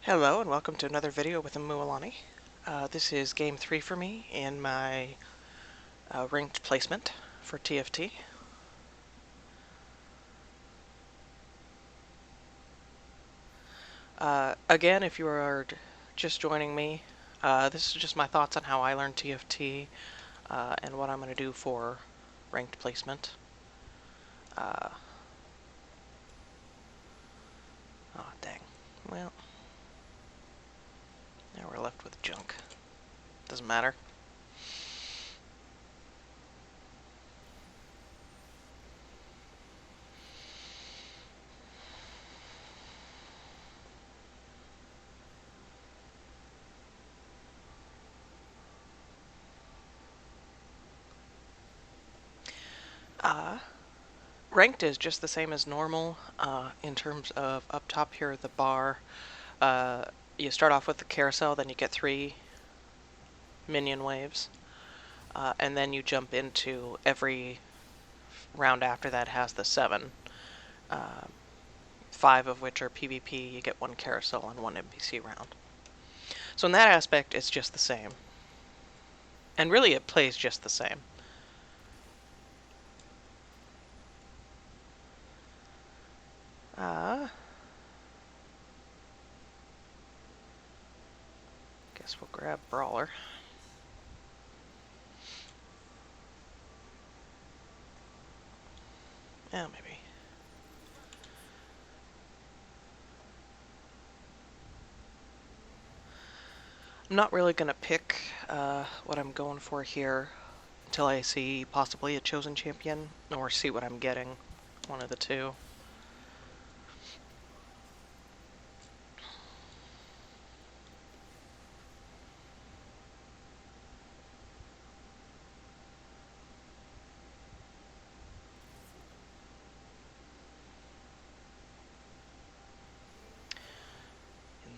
Hello and welcome to another video with Mualani. This is game 3 for me in my ranked placement for TFT. Again, if you are just joining me, this is just my thoughts on how I learned TFT and what I'm going to do for ranked placement. Oh, dang. Well, now we're left with junk. Doesn't matter. Ranked is just the same as normal in terms of up top here at the bar. You start off with the carousel, then you get 3 minion waves, and then you jump into every round after that has the 7. 5 of which are PvP. You get 1 carousel and 1 NPC round. So in that aspect, it's just the same. And really, it plays just the same. Guess we'll grab Brawler. Yeah, maybe. I'm not really going to pick what I'm going for here until I see possibly a chosen champion, or see what I'm getting. One of the two.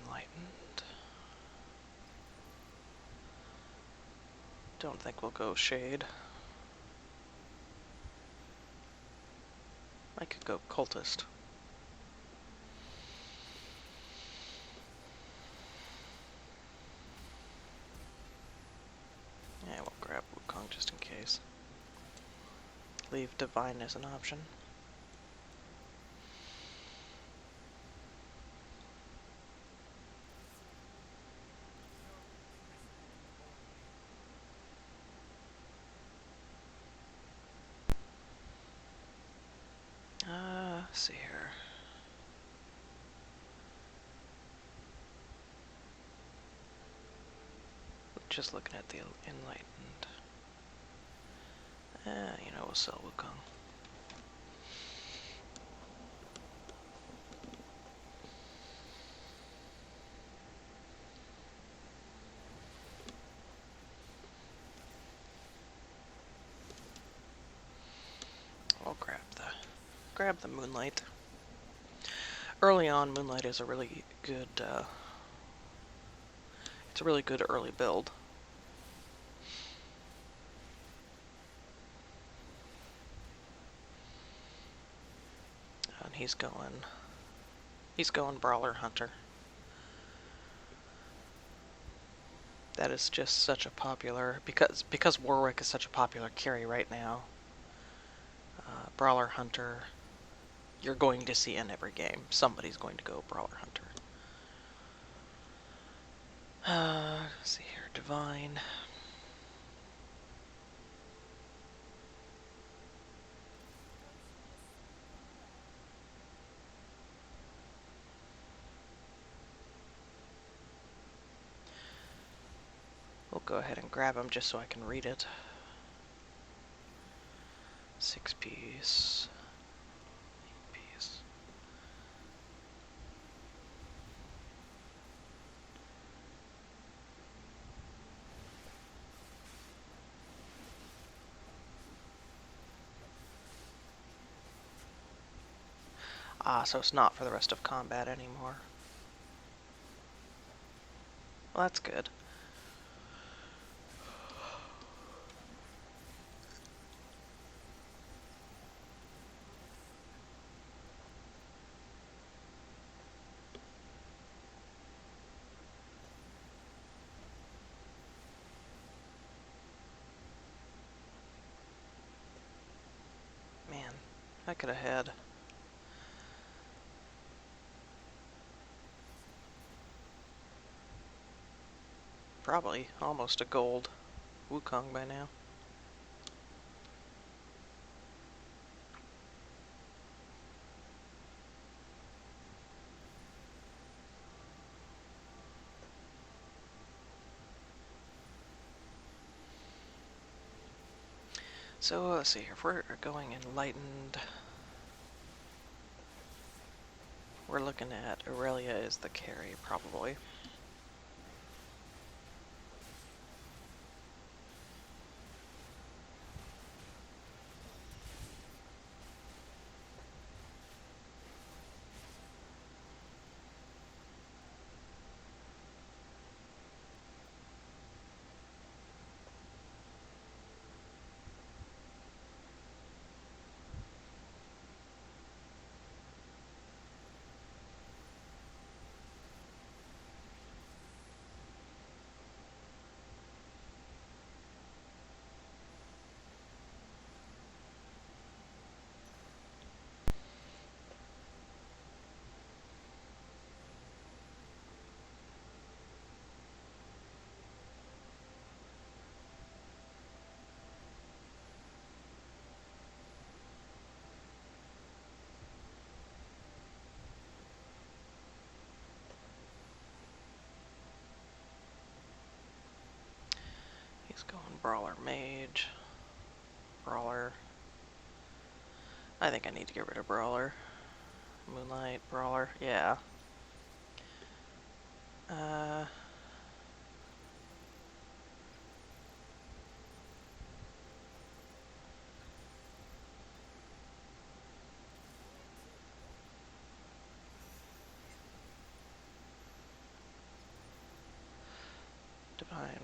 Enlightened. Don't think we'll go Shade. I could go Cultist. Yeah, we'll grab Wukong just in case. Leave Divine as an option. Let's see here. Just looking at the Enlightened. We'll sell Wukong. I'll grab the Moonlight. Early on, Moonlight is a really good. It's a really good early build. And he's going Brawler Hunter. That is just such a popular, because Warwick is such a popular carry right now. Brawler Hunter, you're going to see in every game. Somebody's going to go Brawler Hunter. Let's see here, Divine. We'll go ahead and grab him just so I can read it. 6-piece. 8-piece. So it's not for the rest of combat anymore. Well, that's good. I could have had probably almost a gold Wukong by now. So let's see here. If we're going Enlightened, we're looking at Aurelia as the carry, probably. He's going Brawler Mage. Brawler. I think I need to get rid of Brawler. Moonlight, Brawler, yeah. Divine,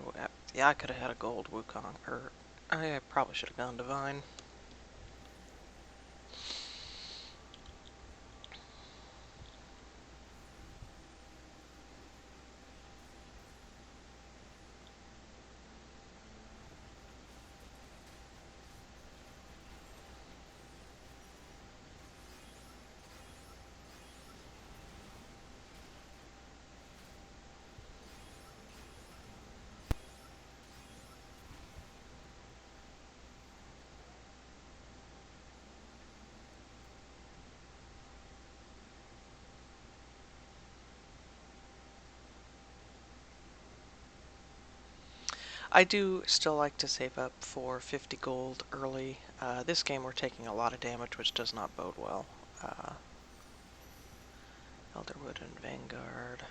yeah, I could have had a gold Wukong, or I probably should have gone Divine. I do still like to save up for 50 gold early. This game we're taking a lot of damage, which does not bode well. Elderwood and Vanguard.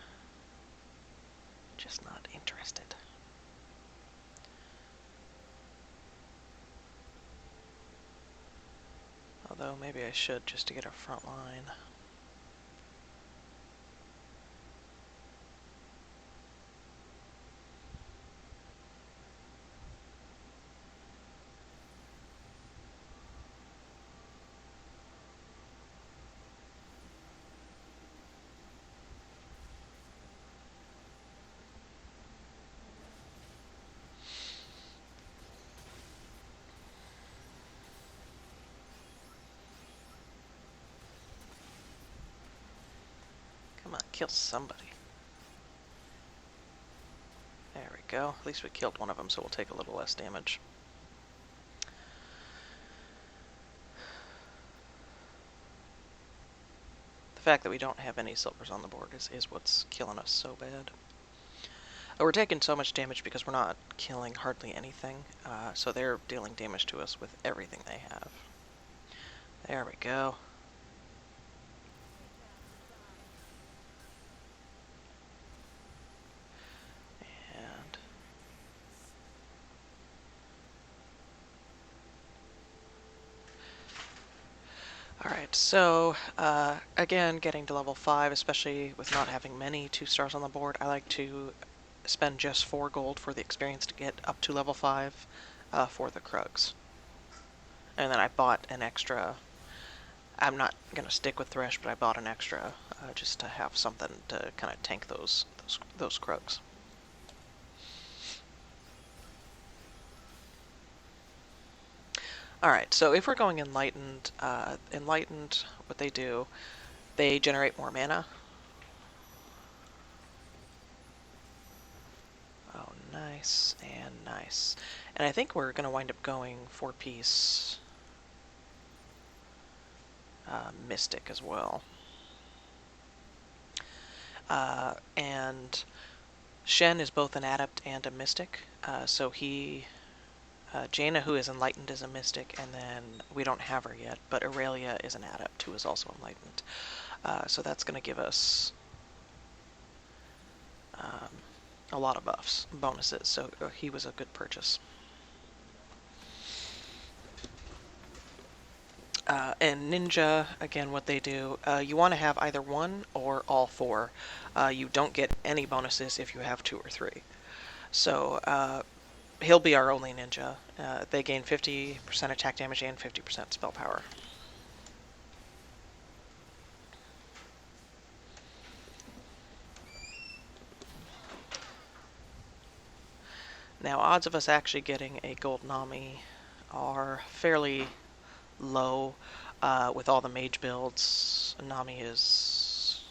Just not interested. Although maybe I should just to get a front line. Come on, kill somebody. There we go. At least we killed one of them, so we'll take a little less damage. The fact that we don't have any silvers on the board is what's killing us so bad. We're taking so much damage because we're not killing hardly anything, so they're dealing damage to us with everything they have. There we go. And alright, so again, getting to level 5, especially with not having many 2 stars on the board, I like to spend just 4 gold for the experience to get up to level 5 for the Krugs. And then I bought an extra. I'm not going to stick with Thresh, but I bought an extra just to have something to kind of tank those Krugs. Alright, so if we're going Enlightened, Enlightened, what they do, they generate more mana. Oh, nice and nice. And I think we're going to wind up going 4-piece Mystic as well. And Shen is both an Adept and a Mystic, so Jaina, who is Enlightened, is a Mystic, and then we don't have her yet, but Aurelia is an Adept who is also Enlightened. So that's going to give us a lot of buffs, bonuses, so he was a good purchase. And Ninja, again, what they do, you want to have either one or all four. You don't get any bonuses if you have 2 or 3. So he'll be our only ninja. They gain 50% attack damage and 50% spell power. Now, odds of us actually getting a gold Nami are fairly low. With all the mage builds, Nami is...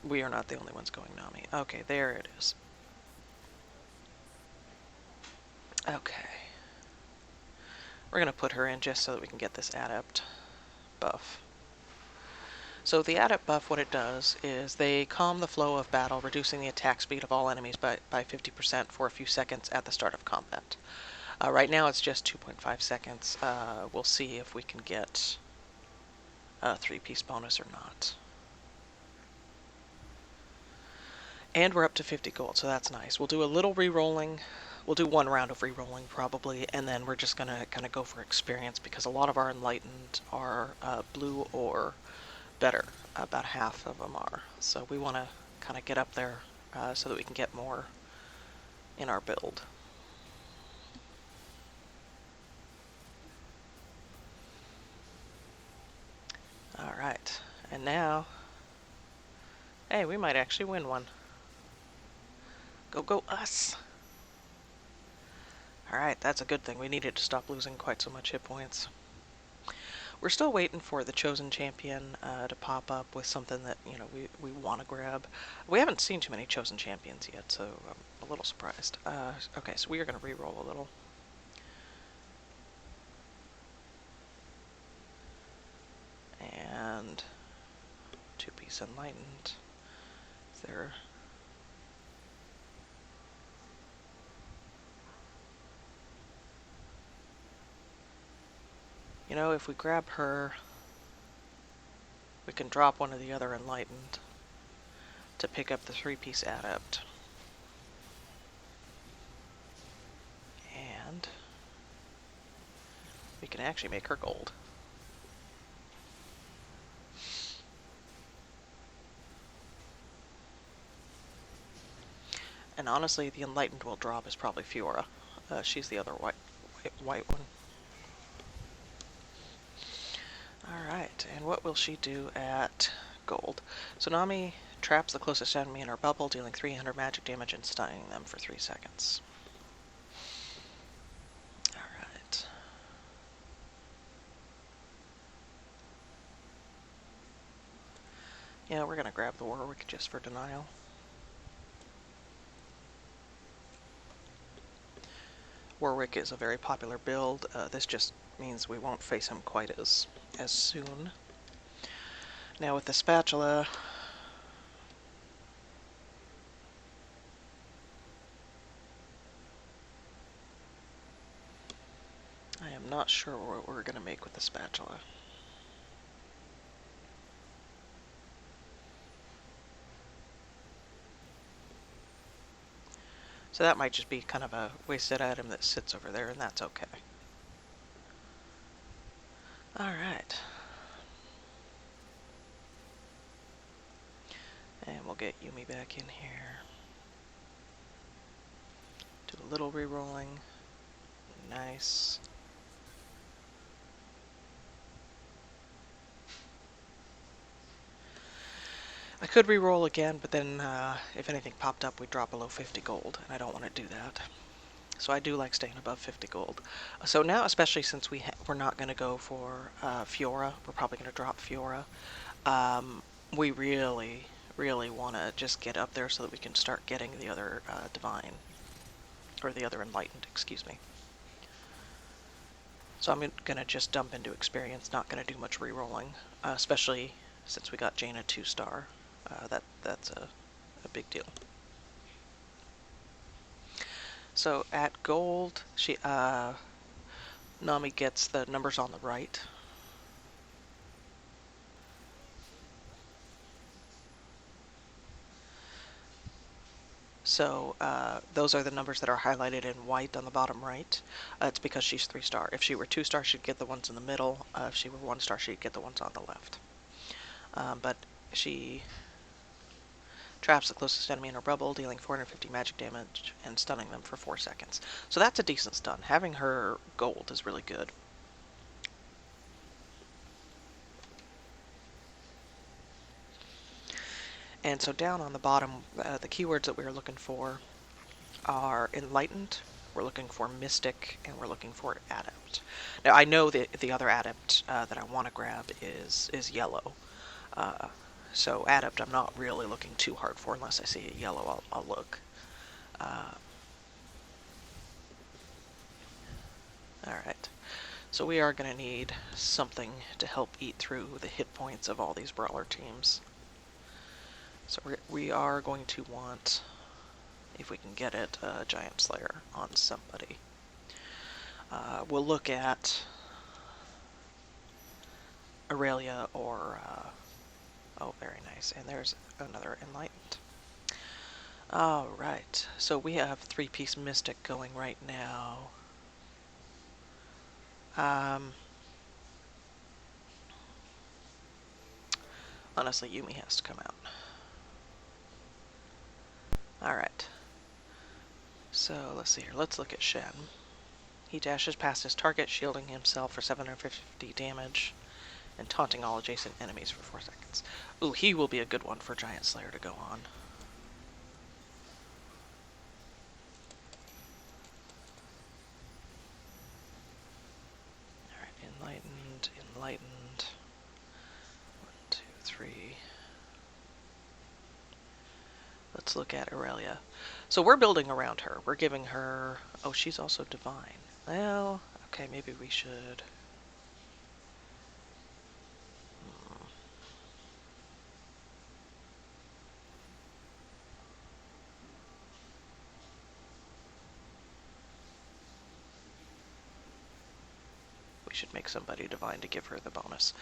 We are not the only ones going Nami. Okay, there it is. Okay. We're going to put her in just so that we can get this Adept buff. So the Adept buff, what it does is they calm the flow of battle, reducing the attack speed of all enemies by 50% for a few seconds at the start of combat. Right now it's just 2.5 seconds. We'll see if we can get a 3-piece bonus or not. And we're up to 50 gold, so that's nice. We'll do a little re-rolling. We'll do 1 round of re-rolling probably, and then we're just going to kind of go for experience because a lot of our Enlightened are blue or better. About half of them are. So we want to kind of get up there so that we can get more in our build. Alright, and now, hey, we might actually win one. Go us! Alright, that's a good thing. We needed to stop losing quite so much hit points. We're still waiting for the Chosen Champion to pop up with something that, you know, we want to grab. We haven't seen too many Chosen Champions yet, so I'm a little surprised. Okay, so we are going to re-roll a little. And 2-piece Enlightened. Is there... You know, if we grab her, we can drop one of the other Enlightened to pick up the 3-piece Adept. And we can actually make her gold. And honestly, the Enlightened we'll drop is probably Fiora. She's the other white one. Alright, and what will she do at gold? So Nami traps the closest enemy in her bubble, dealing 300 magic damage and stunning them for 3 seconds. Alright. Yeah, we're gonna grab the Warwick just for denial. Warwick is a very popular build. This just means we won't face him quite as soon. Now with the spatula, I am not sure what we're going to make with the spatula. So that might just be kind of a wasted item that sits over there, and that's okay. Alright. And we'll get Yumi back in here. Do a little re-rolling. Nice. I could re-roll again, but then if anything popped up, we'd drop below 50 gold, and I don't want to do that. So I do like staying above 50 gold. So now, especially since we're not going to go for Fiora, we're probably going to drop Fiora. We really want to just get up there so that we can start getting the other Divine, or the other Enlightened, excuse me. So I'm going to just dump into experience, not going to do much re-rolling, especially since we got Jaina 2-star. That's a big deal. So at gold, Nami gets the numbers on the right. So those are the numbers that are highlighted in white on the bottom right. It's because she's 3-star. If she were 2-star, she'd get the ones in the middle. If she were 1-star, she'd get the ones on the left. But she traps the closest enemy in a rubble, dealing 450 magic damage and stunning them for 4 seconds. So that's a decent stun. Having her gold is really good. And so down on the bottom, the keywords that we are looking for are Enlightened, we're looking for Mystic, and we're looking for Adept. Now I know the other Adept that I want to grab is yellow. So Adept I'm not really looking too hard for. Unless I see a yellow, I'll look. Alright, so we are going to need something to help eat through the hit points of all these brawler teams. So we are going to want, if we can get it, a Giant Slayer on somebody. We'll look at Aurelia or... oh, very nice. And there's another Enlightened. Alright, so we have 3-piece Mystic going right now. Honestly, Yumi has to come out. Alright. So, let's see here. Let's look at Shen. He dashes past his target, shielding himself for 750 damage, and taunting all adjacent enemies for 4 seconds. Ooh, he will be a good one for Giant Slayer to go on. Alright, Enlightened. 1, 2, 3. Let's look at Aurelia. So we're building around her. We're giving her... Oh, she's also Divine. Well, okay, maybe we should... We should make somebody Divine to give her the bonus.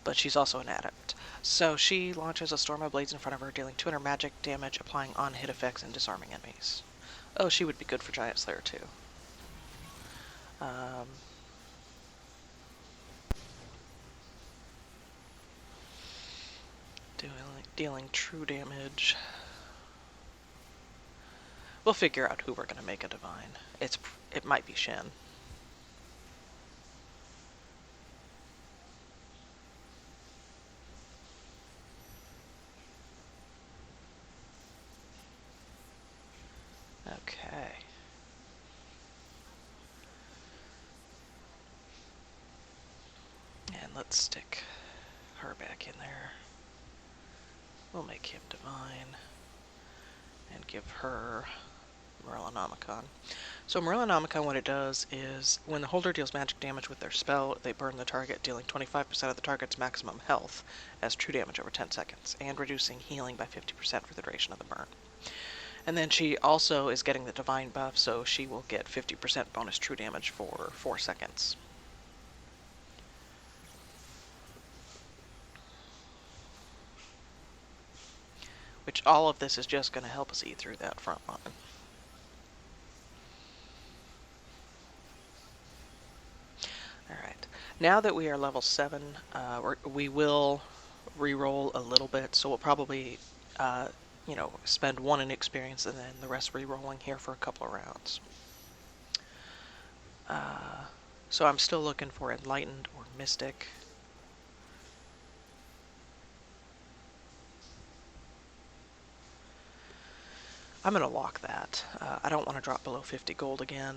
But she's also an Adept. So she launches a storm of blades in front of her, dealing 200 magic damage, applying on-hit effects, and disarming enemies. Oh, she would be good for Giant Slayer, too. Dealing true damage. We'll figure out who we're going to make a Divine. It might be Shen. Okay. And let's stick her back in there. We'll make him Divine. And give her Morellonomicon. So Morellonomicon, what it does is, when the holder deals magic damage with their spell, they burn the target, dealing 25% of the target's maximum health as true damage over 10 seconds, and reducing healing by 50% for the duration of the burn. And then she also is getting the Divine buff, so she will get 50% bonus true damage for 4 seconds. Which all of this is just going to help us eat through that front line. Alright, now that we are level 7, we will re-roll a little bit, so we'll probably, you know, spend 1 in experience and then the rest re-rolling here for a couple of rounds. So I'm still looking for Enlightened or Mystic. I'm going to lock that. I don't want to drop below 50 gold again,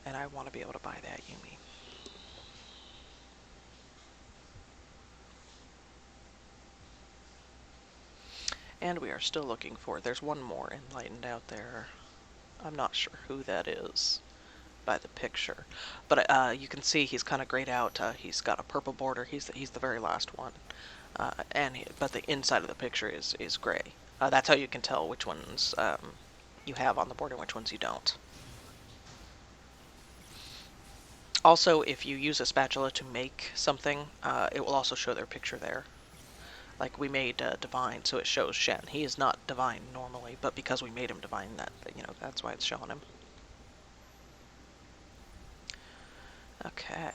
and I want to be able to buy that Yumi. And we are still looking for, there's one more Enlightened out there. I'm not sure who that is by the picture, but you can see he's kind of grayed out. He's got a purple border. He's the very last one, but the inside of the picture is gray. That's how you can tell which ones you have on the board and which ones you don't. Also, if you use a spatula to make something, it will also show their picture there. Like we made Divine, so it shows Shen. He is not Divine normally, but because we made him Divine, that's why it's showing him. Okay.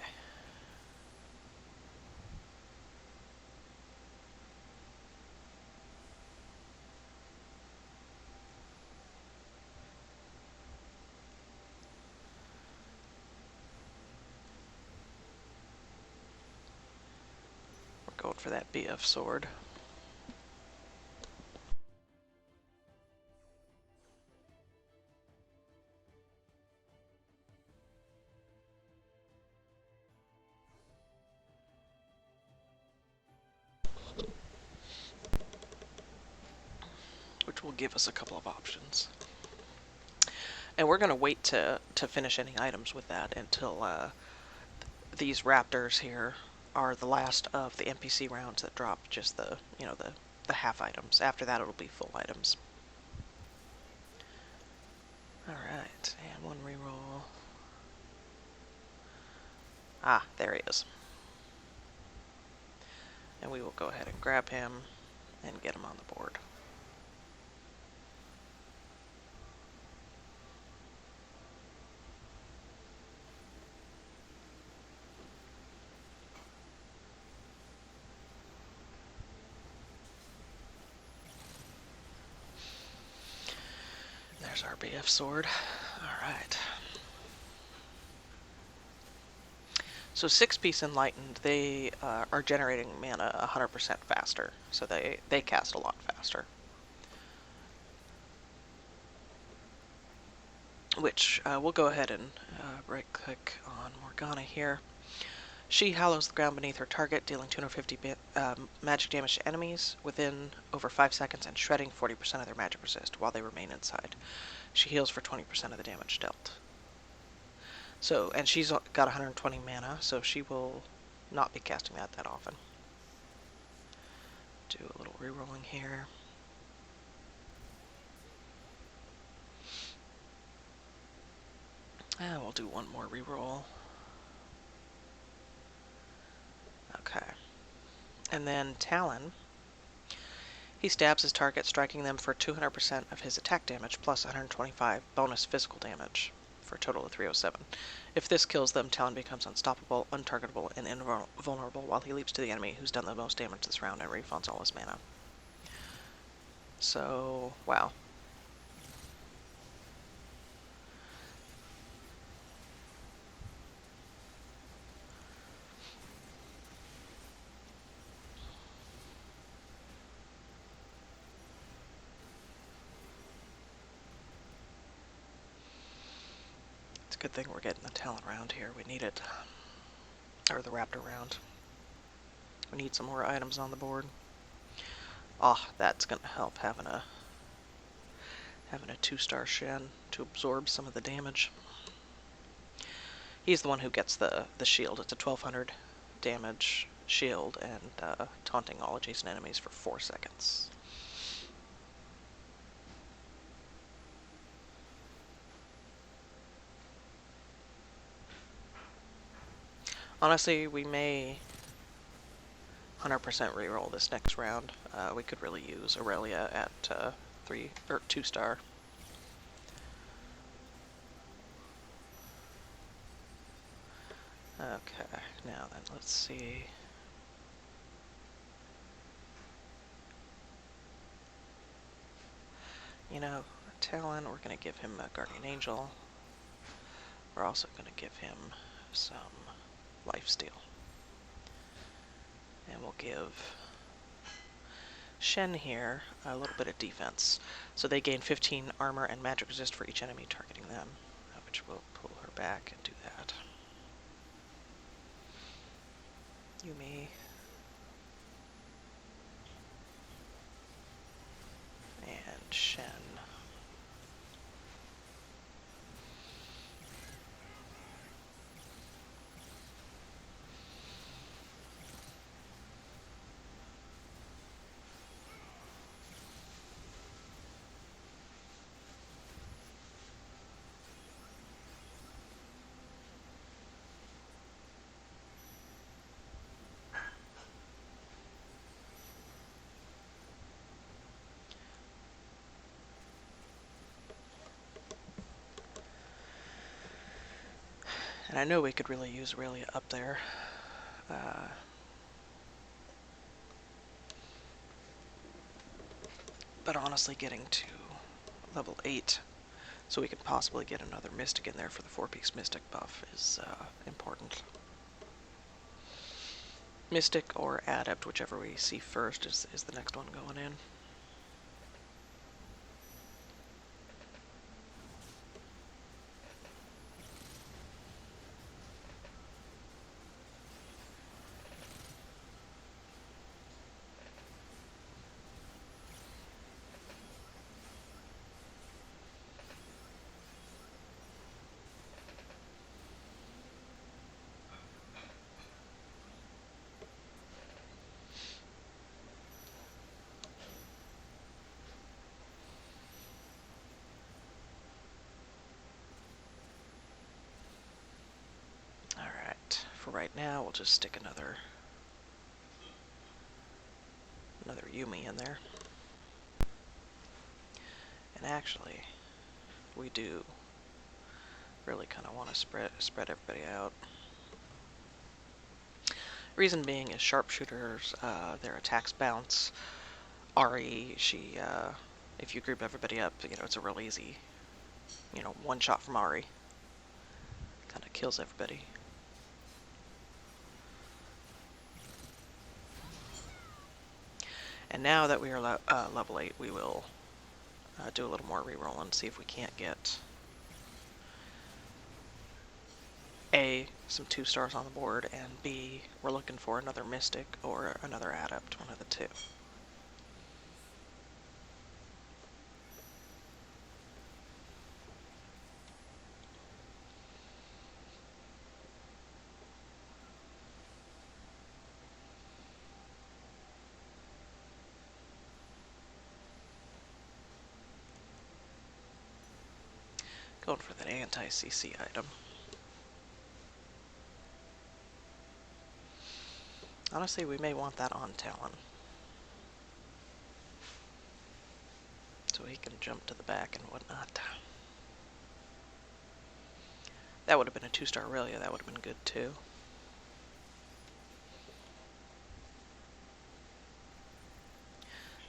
We're going for that BF sword. Which will give us a couple of options. And we're going to wait to finish any items with that until these raptors here are the last of the NPC rounds that drop just the half items. After that, it'll be full items. Alright, and one reroll. Ah, there he is. And we will go ahead and grab him and get him on the board. There's our BF sword. Alright. So 6-piece Enlightened, they are generating mana 100% faster. So they cast a lot faster. Which we'll go ahead and right-click on Morgana here. She hallows the ground beneath her target, dealing 250 magic damage to enemies within over 5 seconds and shredding 40% of their magic resist while they remain inside. She heals for 20% of the damage dealt. So, and she's got 120 mana, so she will not be casting that often. Do a little rerolling here. And we'll do one more reroll. Okay. And then Talon. He stabs his target, striking them for 200% of his attack damage, plus 125 bonus physical damage, for a total of 307. If this kills them, Talon becomes unstoppable, untargetable, and invulnerable while he leaps to the enemy who's done the most damage this round and refunds all his mana. So, wow. Good thing we're getting the Talon round here. We need it. Or the Raptor round. We need some more items on the board. Ah, that's gonna help having a 2-star Shen to absorb some of the damage. He's the one who gets the shield. It's a 1200 damage shield and taunting all adjacent enemies for 4 seconds. Honestly, we may 100% reroll this next round. We could really use Aurelia at 3 or 2-star. Okay, now then, let's see. You know, Talon, we're going to give him a Guardian Angel. We're also going to give him some lifesteal. And we'll give Shen here a little bit of defense. So they gain 15 armor and magic resist for each enemy targeting them, which will pull her back and do that. Yumi. And Shen. And I know we could really use Aurelia up there. But honestly, getting to level 8 so we could possibly get another Mystic in there for the 4-piece Mystic buff is important. Mystic or Adept, whichever we see first, is the next one going in. Alright, for right now we'll just stick another Yumi in there. And actually, we do really kind of want to spread everybody out. Reason being is sharpshooters, their attacks bounce. Ari, she, if you group everybody up, it's a real easy, one shot from Ari. Kind of kills everybody. And now that we are level 8, we will do a little more reroll and see if we can't get A, some 2-stars on the board, and B, we're looking for another Mystic or another Adept, one of the two. Going for that anti-CC item. Honestly, we may want that on Talon. So he can jump to the back and whatnot. That would have been a 2-star Aurelia, that would have been good too.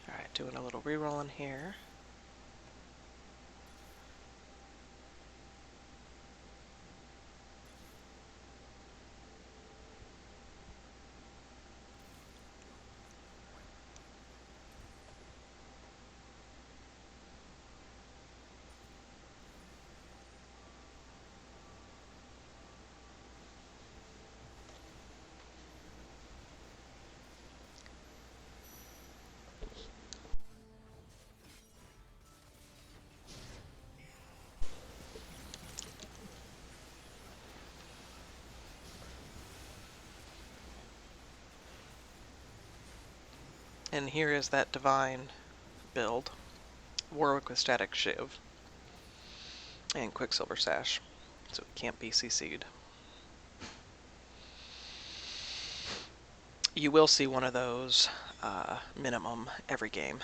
Alright, doing a little reroll in here. And here is that Divine build. Warwick with Static Shiv. And Quicksilver Sash. So it can't be CC'd. You will see one of those minimum every game.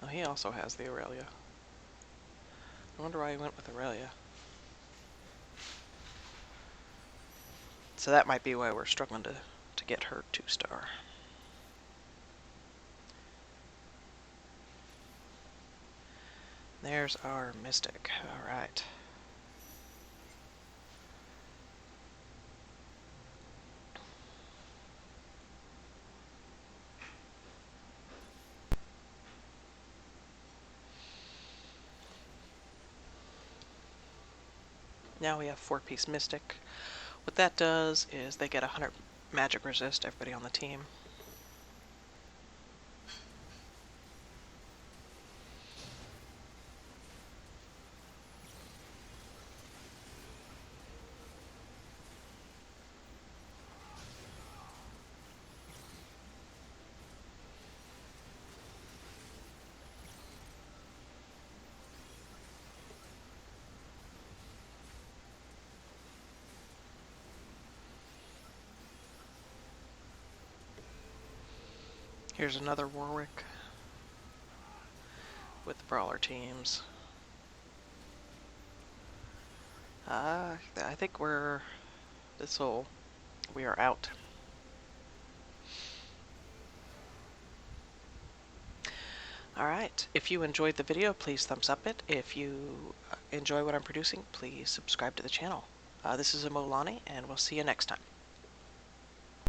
Oh, he also has the Aurelia. I wonder why he went with Aurelia. So that might be why we're struggling to get her 2-star. There's our Mystic. Alright. Now we have 4-piece Mystic. What that does is they get 100 magic resist, everybody on the team. Here's another Warwick with the brawler teams. I think we are out. Alright, if you enjoyed the video, please thumbs up it. If you enjoy what I'm producing, please subscribe to the channel. This is Imolani, and we'll see you next time.